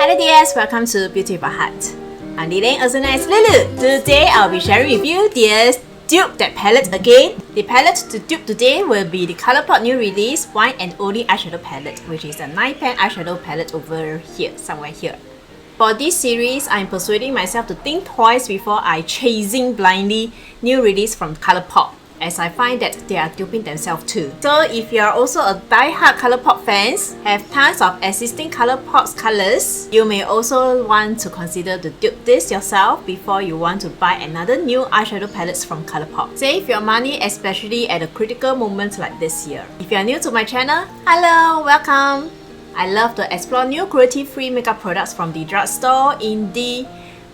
Hello dears, welcome to Beauty by Heart. I'm Lily, also known as Lulu. Today I'll be sharing with you dears dupe that palette again. The palette to dupe today will be the Colourpop New Release Wine Only Eyeshadow Palette, which is a 9-pan eyeshadow palette over here, somewhere here. For this series, I'm persuading myself to think twice before I chasing blindly new release from Colourpop, as I find that they are duping themselves too. So if you are also a die-hard Colourpop fans, have tons of existing Colourpop colors, you may also want to consider to dupe this yourself before you want to buy another new eyeshadow palettes from Colourpop. Save your money, especially at a critical moment like this year. If you are new to my channel, hello, welcome! I love to explore new cruelty-free makeup products from the drugstore, indie,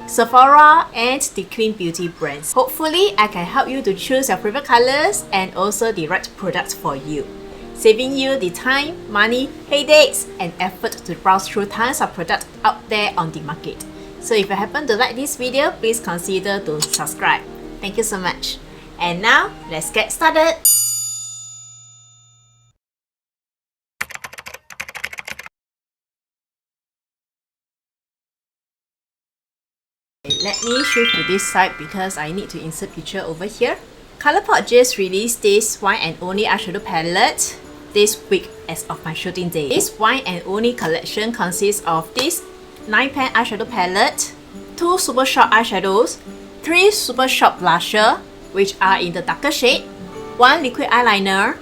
Sephora and the clean beauty brands. Hopefully, I can help you to choose your favorite colors and also the right products for you, saving you the time, money, headaches and effort to browse through tons of products out there on the market. So if you happen to like this video, please consider to subscribe. Thank you so much. And now, let's get started. Let me shift to this side because I need to insert picture over here. Colourpop just released this Wine Only Eyeshadow Palette this week as of my shooting day. This Wine Only collection consists of this 9-pan eyeshadow palette, 2 super short eyeshadows, 3 super short blusher which are in the darker shade, 1 liquid eyeliner,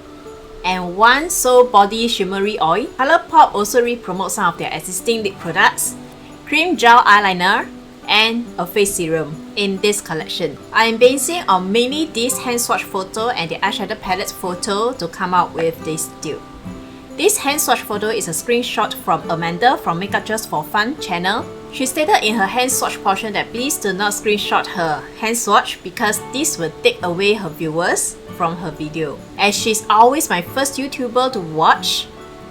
and 1 Soul Body Shimmery Oil. Colourpop also re-promotes some of their existing lip products, cream gel eyeliner, and a face serum in this collection. I am basing on mainly this hand swatch photo and the eyeshadow palette photo to come out with this dupe. This hand swatch photo is a screenshot from Amanda from Makeup Just for Fun channel. She stated in her hand swatch portion that please do not screenshot her hand swatch because this will take away her viewers from her video, as she's always my first YouTuber to watch.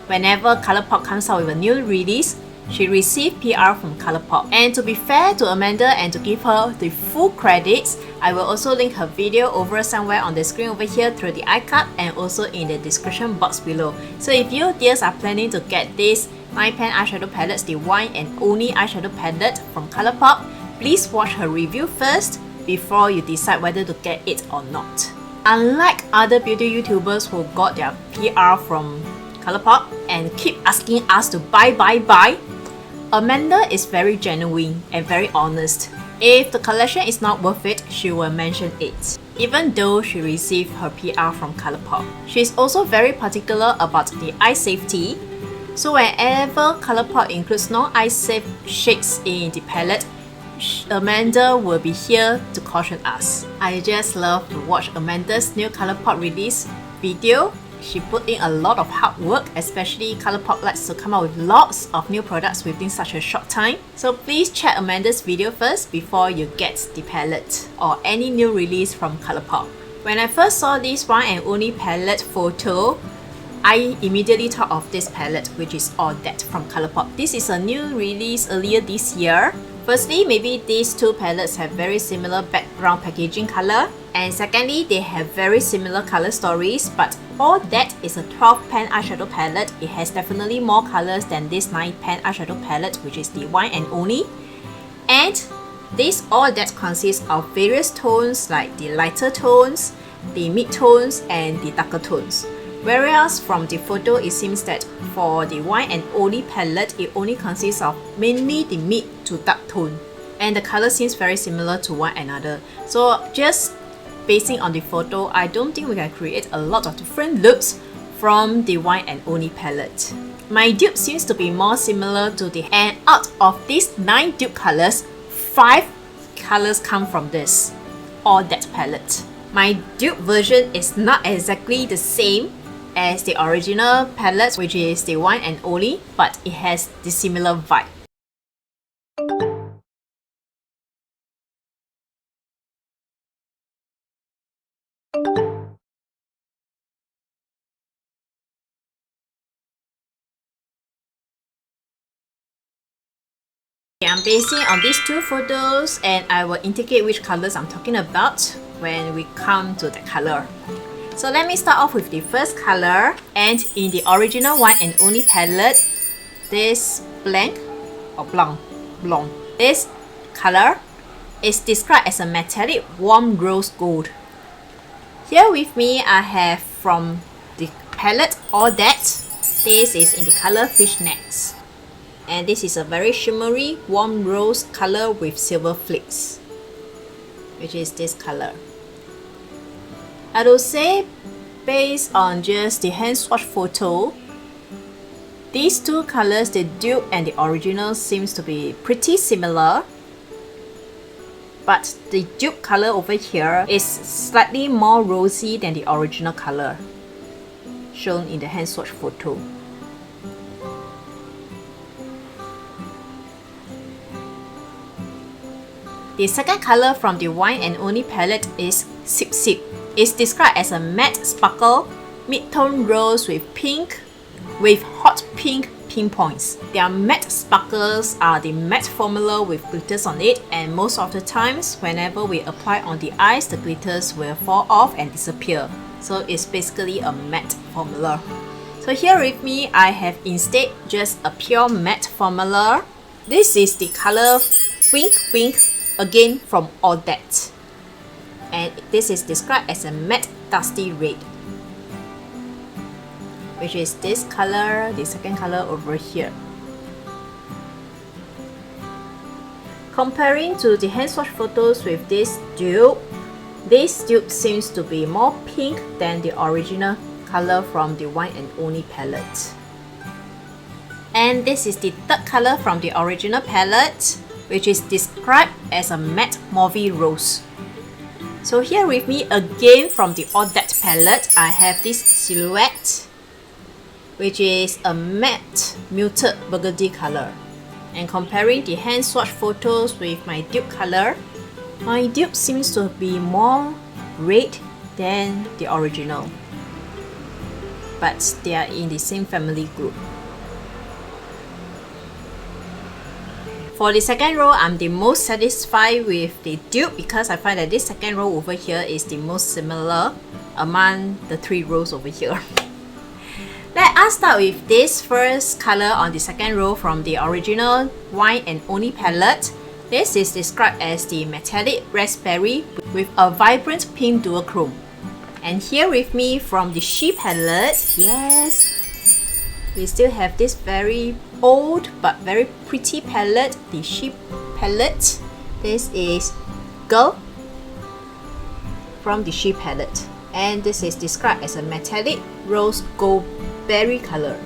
Whenever Colourpop comes out with a new release, she received PR from Colourpop. And to be fair to Amanda and to give her the full credits, I will also link her video over somewhere on the screen over here through the iCard and also in the description box below. So if you dears are planning to get this 9-pan eyeshadow palettes, the Wine Only Eyeshadow Palette from Colourpop, please watch her review first before you decide whether to get it or not. Unlike other beauty YouTubers who got their PR from Colourpop and keep asking us to buy, Amanda is very genuine and very honest. If the collection is not worth it, she will mention it, even though she received her PR from Colourpop. She is also very particular about the eye safety, so whenever Colourpop includes non-eye safe shades in the palette, Amanda will be here to caution us. I just love to watch Amanda's new Colourpop release video. She put in a lot of hard work, especially Colourpop likes to come out with lots of new products within such a short time. So please check Amanda's video first before you get the palette or any new release from Colourpop. When I first saw this Wine Only palette photo, I immediately thought of this palette, which is All That from Colourpop. This is a new release earlier this year. Firstly, maybe these two palettes have very similar background packaging color, and secondly, they have very similar color stories, but All That is a 12-pan eyeshadow palette. It has definitely more colors than this 9-pan eyeshadow palette, which is the Wine Only. And this All That consists of various tones like the lighter tones, the mid-tones, and the darker tones. Whereas from the photo, it seems that for the Wine Only palette, it only consists of mainly the mid to dark tone, and the color seems very similar to one another. So just basing on the photo, I don't think we can create a lot of different looks from the Wine Only palette. My dupe seems to be more similar to the, and out of these 9 dupe colors, 5 colors come from this All That palette. My dupe version is not exactly the same as the original palette, which is the Wine Only, but it has the similar vibe. I'm basing on these two photos and I will indicate which colors I'm talking about when we come to the color. So let me start off with the first color, and in the original Wine Only palette, this blank or blonde. This color is described as a metallic warm rose gold. Here with me I have from the palette All That. This is in the color Fishnets. And this is a very shimmery warm rose color with silver flakes, which is this color. I will say, based on just the hand swatch photo, these two colors, the dupe and the original, seems to be pretty similar. But the dupe color over here is slightly more rosy than the original color shown in the hand swatch photo. The second color from the Wine Only palette is Sip Sip. It's described as a matte sparkle mid-tone rose with pink with hot pink pinpoints. Their matte sparkles are the matte formula with glitters on it, and most of the times whenever we apply on the eyes, the glitters will fall off and disappear. So it's basically a matte formula. So here with me I have instead just a pure matte formula. This is the color Wink Wink, again from All That. And this is described as a matte dusty red, which is this color, the second color over here. Comparing to the hand swatch photos with this dupe seems to be more pink than the original color from the Wine Only palette. And this is the third color from the original palette, which is described as a matte mauve rose. So here with me again from the All That palette, I have this silhouette, which is a matte muted burgundy color. And comparing the hand swatch photos with my dupe color, my dupe seems to be more red than the original, but they are in the same family group. For the second row, I'm the most satisfied with the dupe because I find that this second row over here is the most similar among the three rows over here. Let us start with this first color on the second row from the original Wine Only palette. This is described as the metallic raspberry with a vibrant pink duochrome. And here with me from the She palette, yes, we still have this very old but very pretty palette, the She palette. This is Girl from the She palette. And this is described as a metallic rose gold berry color.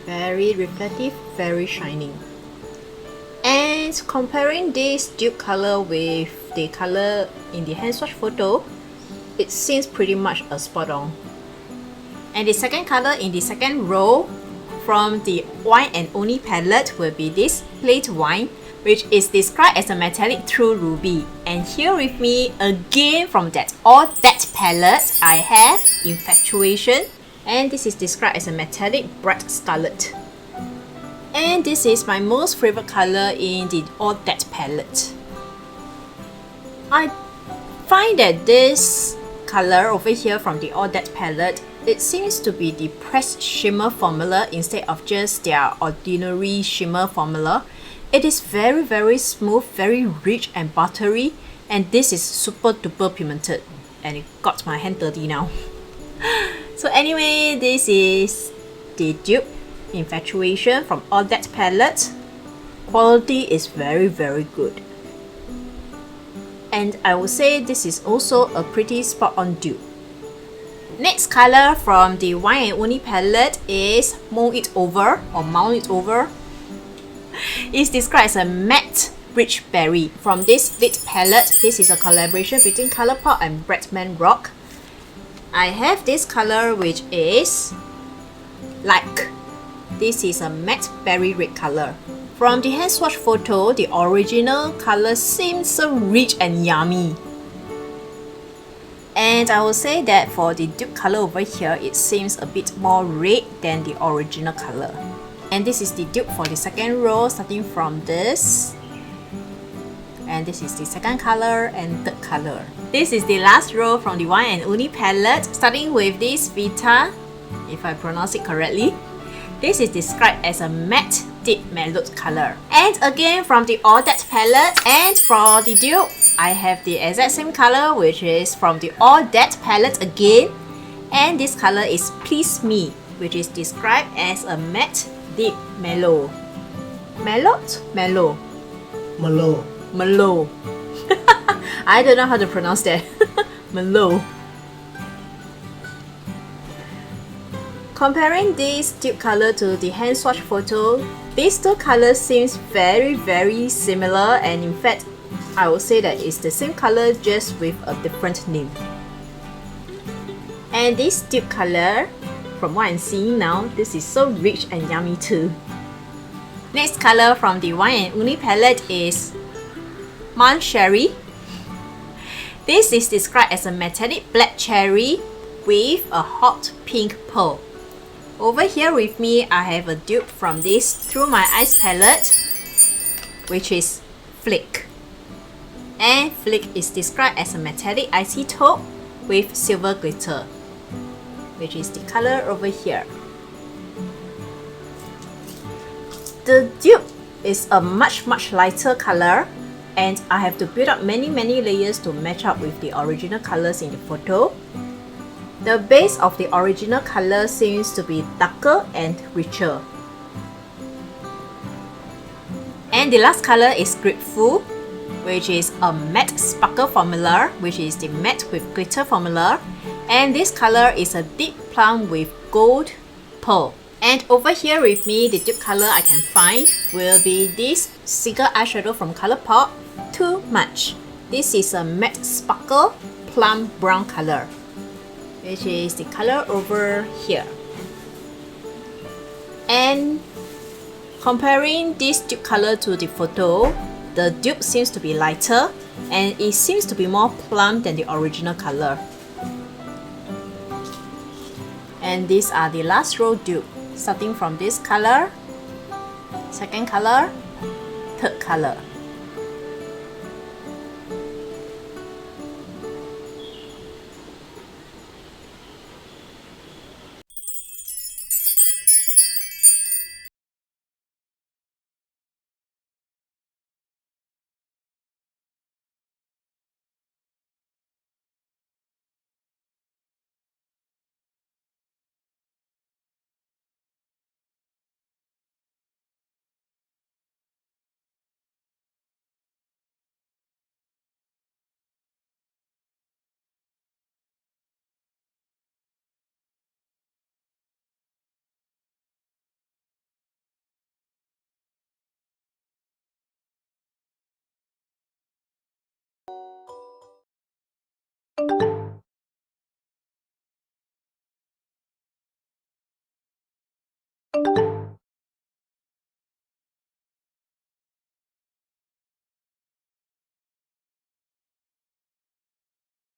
Very reflective, very shining. And comparing this dupe color with the color in the hand swatch photo, it seems pretty much a spot on. And the second color in the second row from the Wine Only palette will be this plate wine, which is described as a metallic true ruby. And here with me again from that All That palette, I have Infatuation, and this is described as a metallic bright scarlet. And this is my most favorite color in the All That palette. I find that this color over here from the All That palette, it seems to be the pressed shimmer formula instead of just their ordinary shimmer formula. It is very smooth, very rich and buttery, and this is super duper pigmented, and it got my hand dirty now. So anyway, this is the dupe Infatuation from All That palette. Quality is very good. And I would say this is also a pretty spot on dupe. Next color from the Wine Only palette is Mold It Over or Mount It Over. It's described as a matte rich berry. From this lit palette, this is a collaboration between Colourpop and Bretman Rock. I have this color which is Like. This is a matte berry red color. From the hand swatch photo, the original color seems so rich and yummy. And I will say that for the dupe color over here, it seems a bit more red than the original color. And this is the dupe for the second row, starting from this. And this is the second color and third color. This is the last row from the Wine Only palette, starting with this Vita, if I pronounce it correctly. This is described as a matte deep mellowed color. And again from the All That palette, and for the dupe, I have the exact same color, which is from the All That palette again. And this color is Please Me, which is described as a matte deep mellow. Mellowed? Mellow. Mellow. Mellow. I don't know how to pronounce that. Mellow. Comparing this dupe color to the hand swatch photo, these two colors seems very similar, and in fact, I would say that it's the same color just with a different name. And this dupe color, from what I'm seeing now, this is so rich and yummy too. Next color from the Wine Only palette is Mon Cherry. This is described as a metallic black cherry with a hot pink pearl. Over here with me, I have a dupe from this Through My Eyes palette, which is Flick. And Flick is described as a metallic icy taupe with silver glitter, which is the color over here. The dupe is a much lighter color, and I have to build up many layers to match up with the original colors in the photo. The base of the original color seems to be darker and richer. And the last color is Grateful, which is a matte sparkle formula, which is the matte with glitter formula. And this color is a deep plum with gold pearl. And over here with me, the dupe color I can find will be this single eyeshadow from Colourpop, Too Much. This is a matte sparkle plum brown color, which is the color over here. And comparing this dupe color to the photo, the dupe seems to be lighter and it seems to be more plum than the original color. And these are the last row dupe, starting from this color, second color, third color.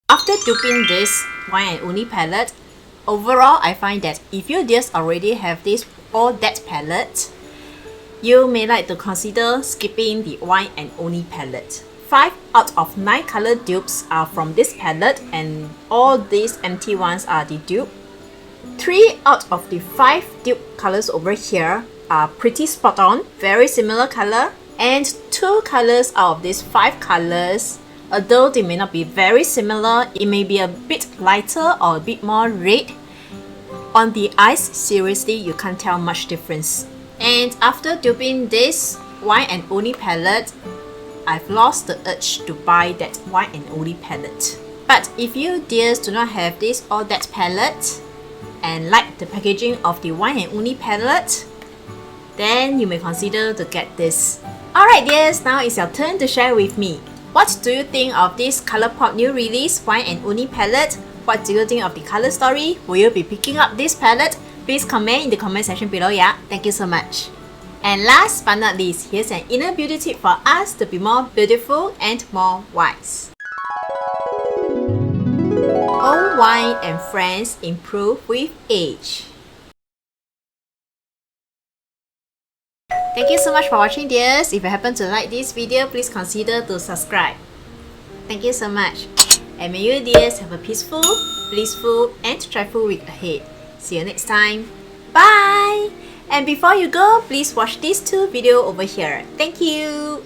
After duping this Wine Only palette, overall I find that if you just already have this All That palette, you may like to consider skipping the Wine Only palette. 5 out of 9 color dupes are from this palette, and all these empty ones are the dupe. 3 out of the 5 dupe colors over here are pretty spot on, very similar color, and 2 colors out of these 5 colors, although they may not be very similar, it may be a bit lighter or a bit more red. On the eyes, seriously, you can't tell much difference. And after duping this Wine Only palette, I've lost the urge to buy that Wine Only palette. But if you dears do not have this All That palette and like the packaging of the Wine Only palette, then you may consider to get this. Alright dears, now it's your turn to share with me. What do you think of this Colourpop New Release Wine Only palette? What do you think of the color story? Will you be picking up this palette? Please comment in the comment section below, yeah? Thank you so much. And last but not least, here's an inner beauty tip for us to be more beautiful and more wise. Old wine and friends improve with age. Thank you so much for watching dears. If you happen to like this video, please consider to subscribe. Thank you so much. And may you dears have a peaceful, blissful and joyful week ahead. See you next time. Bye! And before you go, please watch these two videos over here. Thank you!